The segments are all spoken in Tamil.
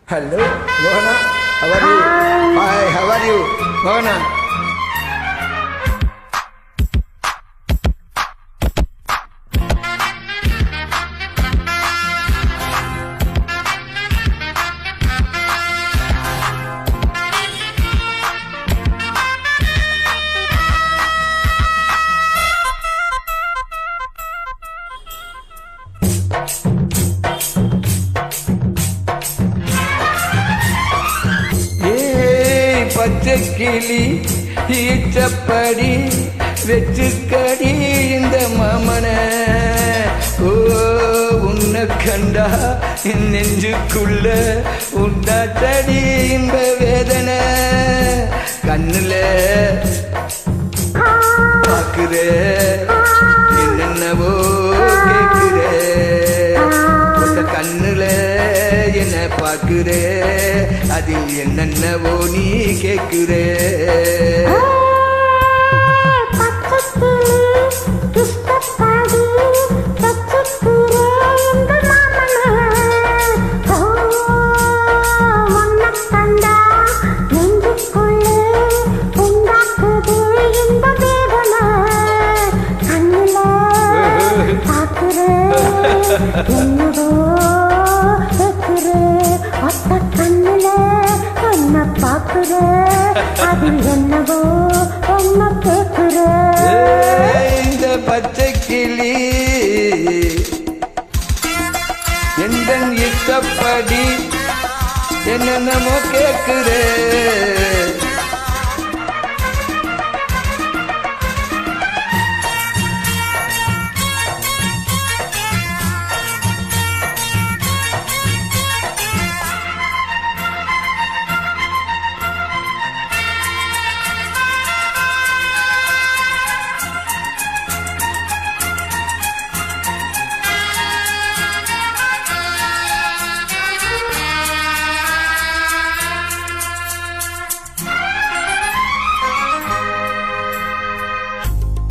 Hello, Mohana. How are you? Hi, how are you, Mohana? பச்சைக்கிளி ஈச்சப்படி வெச்சுக்கடி இந்த மாமன ஓ உன்னை கண்டா என் நெஞ்சுக்குள்ள உண்டாத்தடி இந்த வேதனை கண்ணுல பாக்குற என்னென்னவோ கேட்குற கண்ணுல என்ன பாக்குற அதில் என்னென்னவோ நீ கேட்குற இந்த பச்சை கிளி எந்த இஷ்டப்படி என்னென்னமோ கேட்குற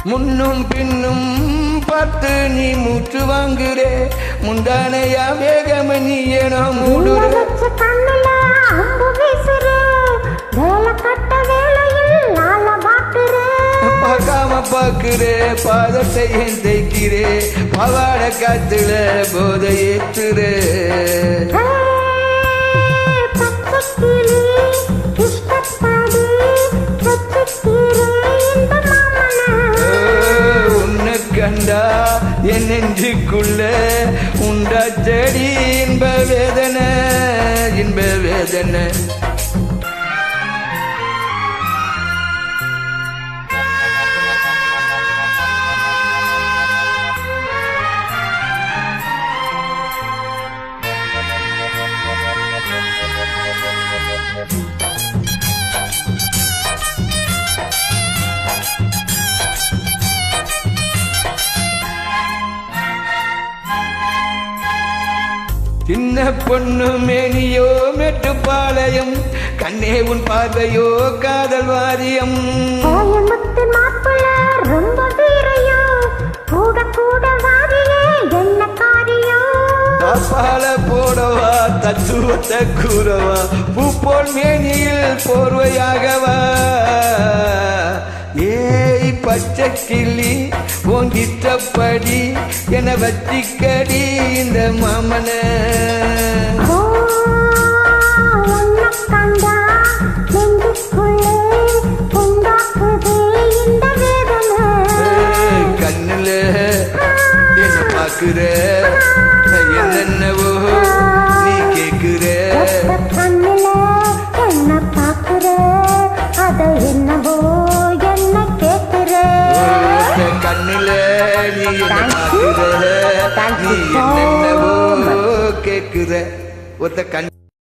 முன்னும் பின்னும் பார்த்து நீ மூச்சு வாங்குறே முந்தானையா வேகம் நீ ஏனோ மூடுற பார்க்காம பாக்குறே பாதத்தை ஏன் தைக்கிறே பவாட காத்துல போதை ஏற்றுறே கண்டா என் நெஞ்சுக்குள்ள உண்டா செடி இன்ப வேதனை இன்ப வேதனை சின்ன பொண்ணு மேனியோ மெட்டுப்பாளையம் கண்ணே உன் பார்வையோ காதல் வாரியம் பால போடவா தத்துவத்தை கூறவா பூ போல் மேனியில் போர்வையாகவா ஏய் பச்சை கிளி உங்கிட்டப்படி என வச்சிக்கடி இந்த மாமன கண்ணுல என்ன பாக்குற என்னென்னவோ நீ கேக்குற கண்ணுல என்ன பாக்குற அதை என்னவோ கண்ணுல நீ பாக்குற நீ என்னென்னவோ கேக்குற ஒத்த கண்